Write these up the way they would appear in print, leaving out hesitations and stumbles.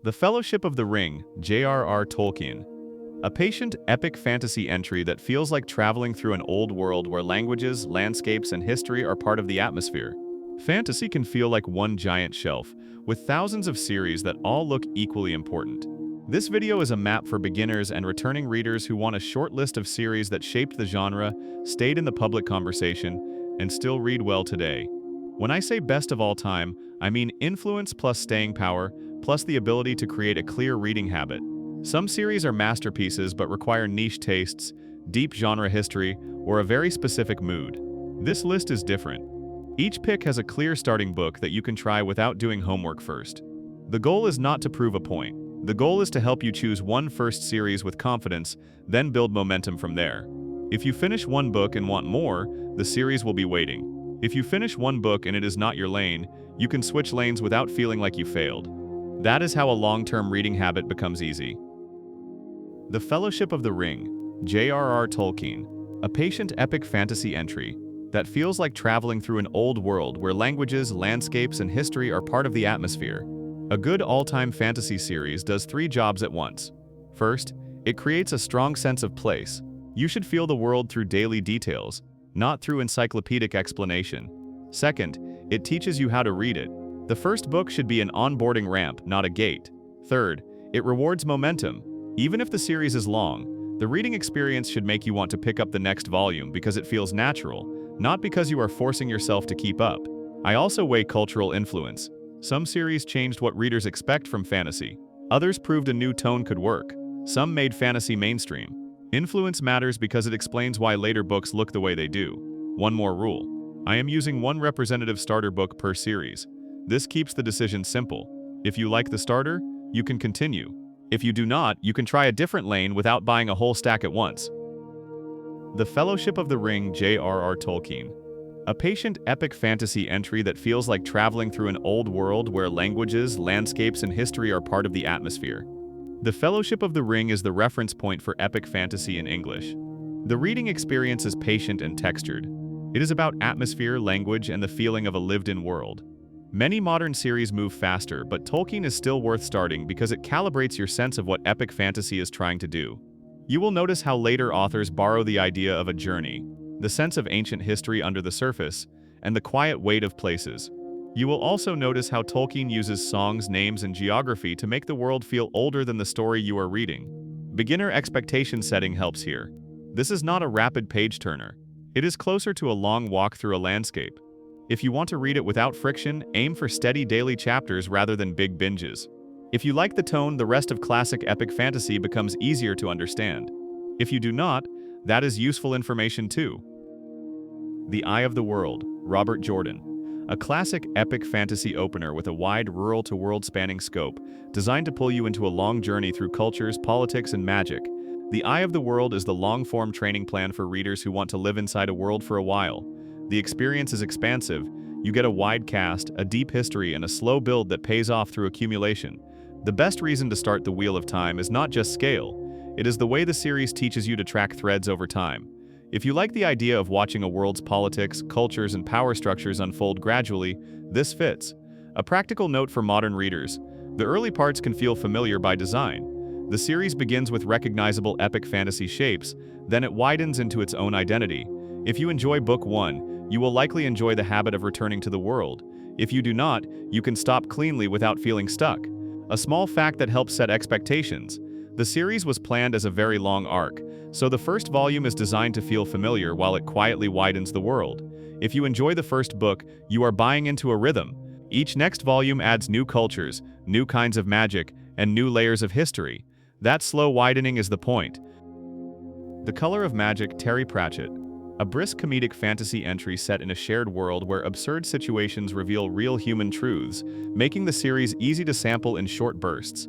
The Fellowship of the Ring, J.R.R. Tolkien. A patient, epic fantasy entry that feels like traveling through an old world where languages, landscapes, and history are part of the atmosphere. Fantasy can feel like one giant shelf, with thousands of series that all look equally important. This video is a map for beginners and returning readers who want a short list of series that shaped the genre, stayed in the public conversation, and still read well today. When I say best of all time, I mean influence plus staying power, plus the ability to create a clear reading habit. Some series are masterpieces but require niche tastes, deep genre history, or a very specific mood. This list is different. Each pick has a clear starting book that you can try without doing homework first. The goal is not to prove a point. The goal is to help you choose one first series with confidence, then build momentum from there. If you finish one book and want more, the series will be waiting. If you finish one book and it is not your lane, you can switch lanes without feeling like you failed. That is how a long-term reading habit becomes easy. The Fellowship of the Ring, J.R.R. Tolkien. A patient epic fantasy entry that feels like traveling through an old world where languages, landscapes, and history are part of the atmosphere. A good all-time fantasy series does three jobs at once. First, it creates a strong sense of place. You should feel the world through daily details, not through encyclopedic explanation. Second, it teaches you how to read it. The first book should be an onboarding ramp, not a gate. Third, it rewards momentum. Even if the series is long, the reading experience should make you want to pick up the next volume because it feels natural, not because you are forcing yourself to keep up. I also weigh cultural influence. Some series changed what readers expect from fantasy. Others proved a new tone could work. Some made fantasy mainstream. Influence matters because it explains why later books look the way they do. One more rule. I am using one representative starter book per series. This keeps the decision simple. If you like the starter, you can continue. If you do not, you can try a different lane without buying a whole stack at once. The Fellowship of the Ring, J.R.R. Tolkien. A patient epic fantasy entry that feels like traveling through an old world where languages, landscapes, and history are part of the atmosphere. The Fellowship of the Ring is the reference point for epic fantasy in English. The reading experience is patient and textured. It is about atmosphere, language, and the feeling of a lived-in world. Many modern series move faster, but Tolkien is still worth starting because it calibrates your sense of what epic fantasy is trying to do. You will notice how later authors borrow the idea of a journey, the sense of ancient history under the surface, and the quiet weight of places. You will also notice how Tolkien uses songs, names, and geography to make the world feel older than the story you are reading. Beginner expectation setting helps here. This is not a rapid page-turner. It is closer to a long walk through a landscape. If you want to read it without friction, aim for steady daily chapters rather than big binges. If you like the tone, the rest of classic epic fantasy becomes easier to understand. If you do not, that is useful information too. The Eye of the World, Robert Jordan. A classic epic fantasy opener with a wide rural-to-world spanning scope, designed to pull you into a long journey through cultures, politics, and magic. The Eye of the World is the long-form training plan for readers who want to live inside a world for a while. The experience is expansive. You get a wide cast, a deep history, and a slow build that pays off through accumulation. The best reason to start the Wheel of Time is not just scale. It is the way the series teaches you to track threads over time. If you like the idea of watching a world's politics, cultures, and power structures unfold gradually, this fits. A practical note for modern readers: the early parts can feel familiar by design. The series begins with recognizable epic fantasy shapes, then it widens into its own identity. If you enjoy Book 1, you will likely enjoy the habit of returning to the world. If you do not, you can stop cleanly without feeling stuck. A small fact that helps set expectations: the series was planned as a very long arc, so the first volume is designed to feel familiar while it quietly widens the world. If you enjoy the first book, you are buying into a rhythm. Each next volume adds new cultures, new kinds of magic, and new layers of history. That slow widening is the point. The Color of Magic, Terry Pratchett. A brisk comedic fantasy entry set in a shared world where absurd situations reveal real human truths, making the series easy to sample in short bursts.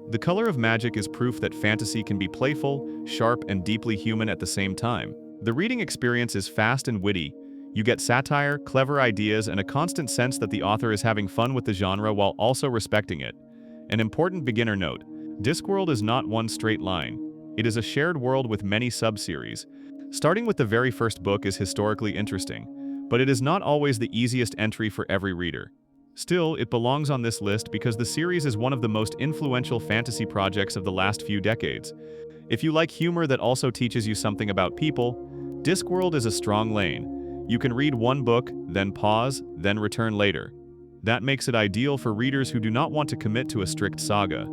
The Color of Magic is proof that fantasy can be playful, sharp, and deeply human at the same time. The reading experience is fast and witty. You get satire, clever ideas, and a constant sense that the author is having fun with the genre while also respecting it. An important beginner note: Discworld is not one straight line. It is a shared world with many sub-series. Starting with the very first book is historically interesting, but it is not always the easiest entry for every reader. Still, it belongs on this list because the series is one of the most influential fantasy projects of the last few decades. If you like humor that also teaches you something about people, Discworld is a strong lane. You can read one book, then pause, then return later. That makes it ideal for readers who do not want to commit to a strict saga.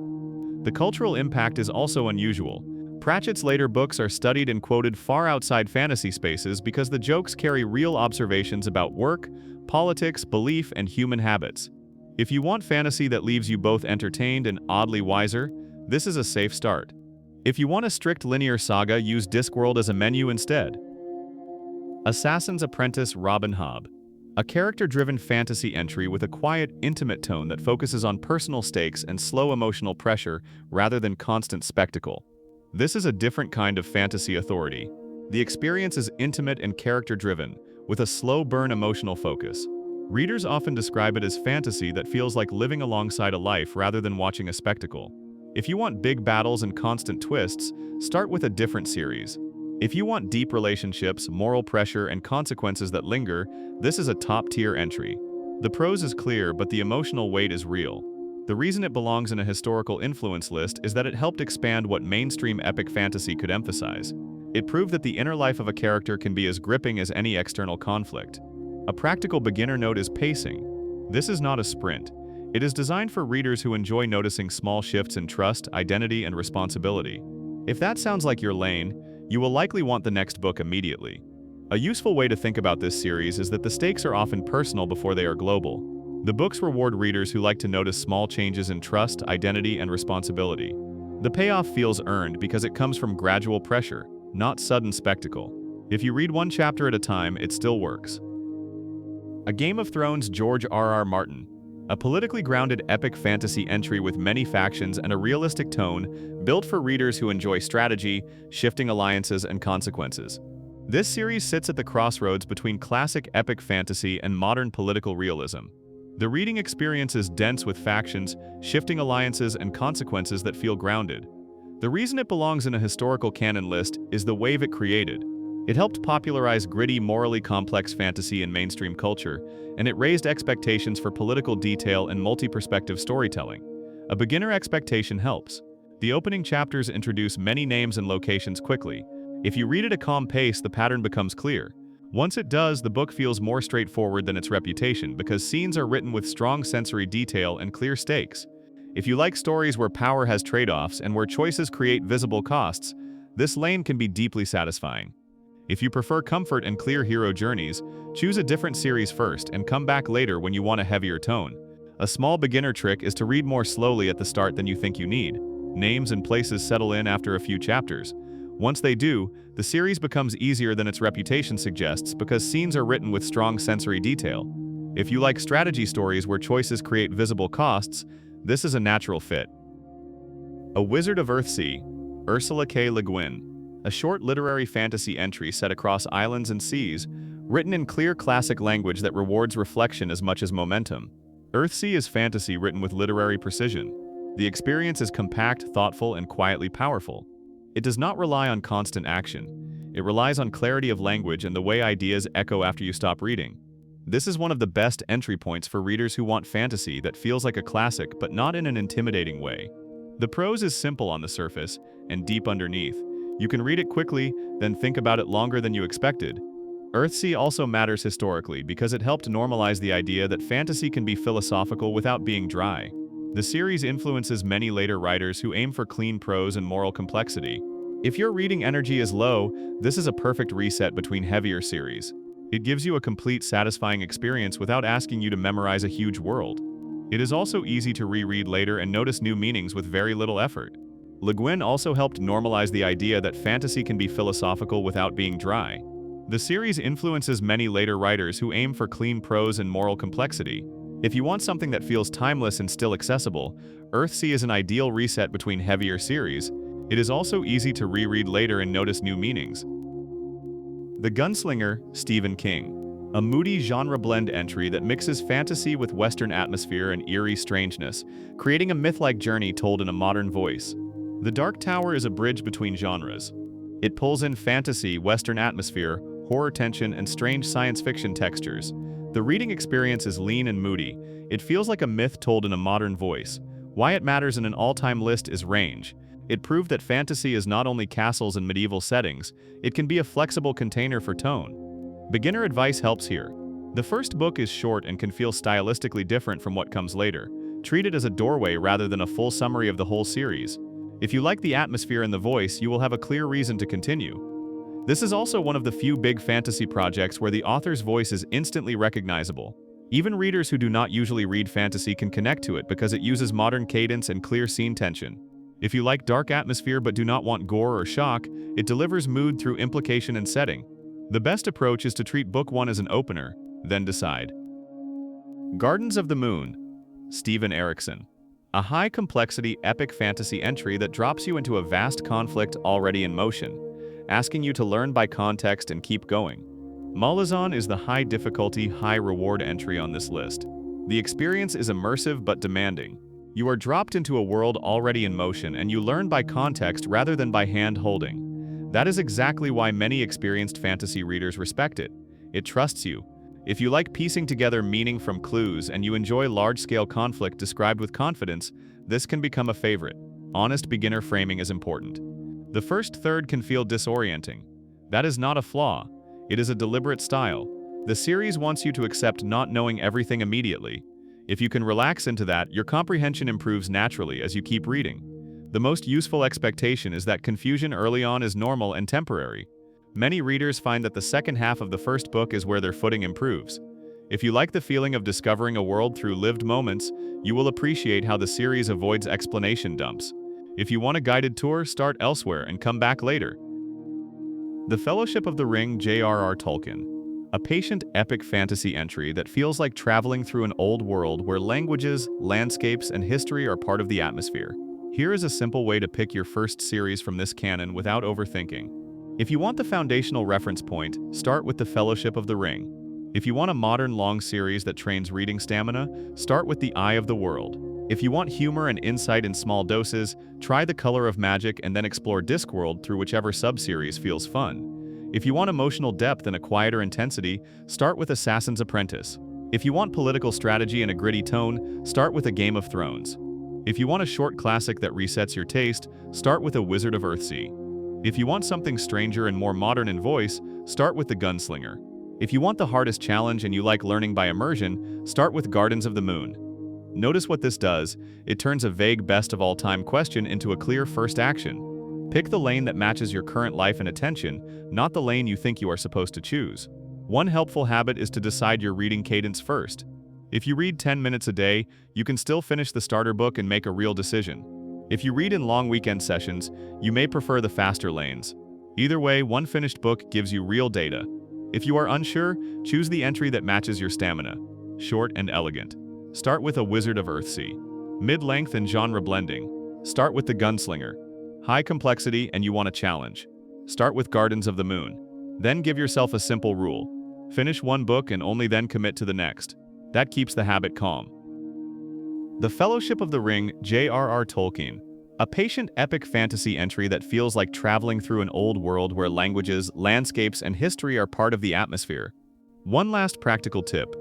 The cultural impact is also unusual. Pratchett's later books are studied and quoted far outside fantasy spaces because the jokes carry real observations about work, politics, belief, and human habits. If you want fantasy that leaves you both entertained and oddly wiser, this is a safe start. If you want a strict linear saga, use Discworld as a menu instead. Assassin's Apprentice Robin Hobb. A character-driven fantasy entry with a quiet, intimate tone that focuses on personal stakes and slow emotional pressure rather than constant spectacle. This is a different kind of fantasy authority. The experience is intimate and character-driven, with a slow-burn emotional focus. Readers often describe it as fantasy that feels like living alongside a life rather than watching a spectacle. If you want big battles and constant twists, start with a different series. If you want deep relationships, moral pressure, and consequences that linger, this is a top-tier entry. The prose is clear, but the emotional weight is real. The reason it belongs in a historical influence list is that it helped expand what mainstream epic fantasy could emphasize. It proved that the inner life of a character can be as gripping as any external conflict. A practical beginner note is pacing. This is not a sprint. It is designed for readers who enjoy noticing small shifts in trust, identity, and responsibility. If that sounds like your lane, you will likely want the next book immediately. A useful way to think about this series is that the stakes are often personal before they are global. The books reward readers who like to notice small changes in trust, identity, and responsibility. The payoff feels earned because it comes from gradual pressure, not sudden spectacle. If you read one chapter at a time, it still works. A Game of Thrones George R.R. Martin. A politically grounded epic fantasy entry with many factions and a realistic tone, built for readers who enjoy strategy, shifting alliances, and consequences. This series sits at the crossroads between classic epic fantasy and modern political realism. The reading experience is dense with factions, shifting alliances, and consequences that feel grounded. The reason it belongs in a historical canon list is the wave it created. It helped popularize gritty, morally complex fantasy in mainstream culture, and it raised expectations for political detail and multi-perspective storytelling. A beginner expectation helps. The opening chapters introduce many names and locations quickly. If you read at a calm pace, the pattern becomes clear. Once it does, the book feels more straightforward than its reputation because scenes are written with strong sensory detail and clear stakes. If you like stories where power has trade-offs and where choices create visible costs, this lane can be deeply satisfying. If you prefer comfort and clear hero journeys, choose a different series first and come back later when you want a heavier tone. A small beginner trick is to read more slowly at the start than you think you need. Names and places settle in after a few chapters. Once they do, the series becomes easier than its reputation suggests because scenes are written with strong sensory detail. If you like strategy stories where choices create visible costs, this is a natural fit. A Wizard of Earthsea, Ursula K. Le Guin. A short literary fantasy entry set across islands and seas, written in clear classic language that rewards reflection as much as momentum. Earthsea is fantasy written with literary precision. The experience is compact, thoughtful, and quietly powerful. It does not rely on constant action. It relies on clarity of language and the way ideas echo after you stop reading. This is one of the best entry points for readers who want fantasy that feels like a classic but not in an intimidating way. The prose is simple on the surface and deep underneath. You can read it quickly, then think about it longer than you expected. Earthsea also matters historically because it helped normalize the idea that fantasy can be philosophical without being dry. The series influences many later writers who aim for clean prose and moral complexity. If your reading energy is low, this is a perfect reset between heavier series. It gives you a complete, satisfying experience without asking you to memorize a huge world. It is also easy to reread later and notice new meanings with very little effort. Le Guin also helped normalize the idea that fantasy can be philosophical without being dry. The series influences many later writers who aim for clean prose and moral complexity. If you want something that feels timeless and still accessible, Earthsea is an ideal reset between heavier series. It is also easy to reread later and notice new meanings. The Gunslinger, Stephen King. A moody genre blend entry that mixes fantasy with Western atmosphere and eerie strangeness, creating a myth-like journey told in a modern voice. The Dark Tower is a bridge between genres. It pulls in fantasy, Western atmosphere, horror tension, and strange science fiction textures. The reading experience is lean and moody. It feels like a myth told in a modern voice. Why it matters in an all-time list is range. It proved that fantasy is not only castles and medieval settings, it can be a flexible container for tone. Beginner advice helps here. The first book is short and can feel stylistically different from what comes later. Treat it as a doorway rather than a full summary of the whole series. If you like the atmosphere and the voice, you will have a clear reason to continue. This is also one of the few big fantasy projects where the author's voice is instantly recognizable. Even readers who do not usually read fantasy can connect to it because it uses modern cadence and clear scene tension. If you like dark atmosphere but do not want gore or shock, it delivers mood through implication and setting. The best approach is to treat book 1 as an opener, then decide. Gardens of the Moon, Stephen Erickson. A high-complexity epic fantasy entry that drops you into a vast conflict already in motion, asking you to learn by context and keep going. Malazan is the high-difficulty, high-reward entry on this list. The experience is immersive but demanding. You are dropped into a world already in motion and you learn by context rather than by hand-holding. That is exactly why many experienced fantasy readers respect it. It trusts you. If you like piecing together meaning from clues and you enjoy large-scale conflict described with confidence, this can become a favorite. Honest beginner framing is important. The first third can feel disorienting. That is not a flaw. It is a deliberate style. The series wants you to accept not knowing everything immediately. If you can relax into that, your comprehension improves naturally as you keep reading. The most useful expectation is that confusion early on is normal and temporary. Many readers find that the second half of the first book is where their footing improves. If you like the feeling of discovering a world through lived moments, you will appreciate how the series avoids explanation dumps. If you want a guided tour, start elsewhere and come back later. The Fellowship of the Ring, J.R.R. Tolkien. A patient epic fantasy entry that feels like traveling through an old world where languages, landscapes, and history are part of the atmosphere. Here is a simple way to pick your first series from this canon without overthinking. If you want the foundational reference point, start with The Fellowship of the Ring. If you want a modern long series that trains reading stamina, start with The Eye of the World. If you want humor and insight in small doses, try The Color of Magic and then explore Discworld through whichever sub-series feels fun. If you want emotional depth and a quieter intensity, start with Assassin's Apprentice. If you want political strategy and a gritty tone, start with A Game of Thrones. If you want a short classic that resets your taste, start with A Wizard of Earthsea. If you want something stranger and more modern in voice, start with The Gunslinger. If you want the hardest challenge and you like learning by immersion, start with Gardens of the Moon. Notice what this does. It turns a vague best-of-all-time question into a clear first action. Pick the lane that matches your current life and attention, not the lane you think you are supposed to choose. One helpful habit is to decide your reading cadence first. If you read 10 minutes a day, you can still finish the starter book and make a real decision. If you read in long weekend sessions, you may prefer the faster lanes. Either way, one finished book gives you real data. If you are unsure, choose the entry that matches your stamina. Short and elegant. Start with A Wizard of Earthsea. Mid-length and genre blending. Start with The Gunslinger. High complexity and you want a challenge. Start with Gardens of the Moon. Then give yourself a simple rule. Finish one book and only then commit to the next. That keeps the habit calm. The Fellowship of the Ring, J.R.R. Tolkien. A patient epic fantasy entry that feels like traveling through an old world where languages, landscapes, and history are part of the atmosphere. One last practical tip.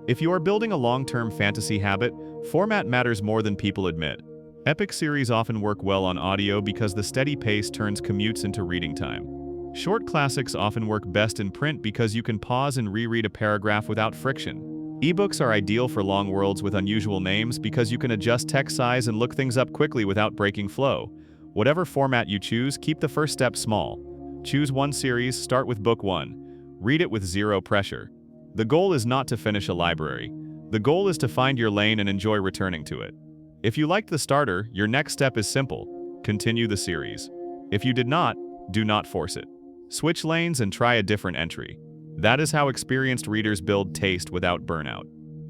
If you are building a long-term fantasy habit, format matters more than people admit. Epic series often work well on audio because the steady pace turns commutes into reading time. Short classics often work best in print because you can pause and reread a paragraph without friction. Ebooks are ideal for long worlds with unusual names because you can adjust text size and look things up quickly without breaking flow. Whatever format you choose, keep the first step small. Choose one series, start with book 1. Read it with zero pressure. The goal is not to finish a library. The goal is to find your lane and enjoy returning to it. If you liked the starter, your next step is simple. Continue the series. If you did not, do not force it. Switch lanes and try a different entry. That is how experienced readers build taste without burnout.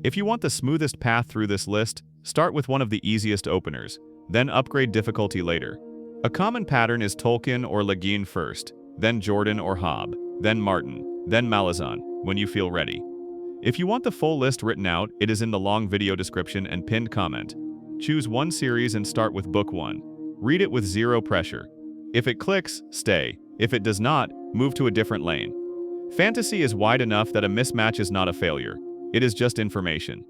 If you want the smoothest path through this list, start with one of the easiest openers, then upgrade difficulty later. A common pattern is Tolkien or Le Guin first, then Jordan or Hobb, then Martin, then Malazan, when you feel ready. If you want the full list written out, it is in the long video description and pinned comment. Choose one series and start with book 1. Read it with zero pressure. If it clicks, stay. If it does not, move to a different lane. Fantasy is wide enough that a mismatch is not a failure. It is just information.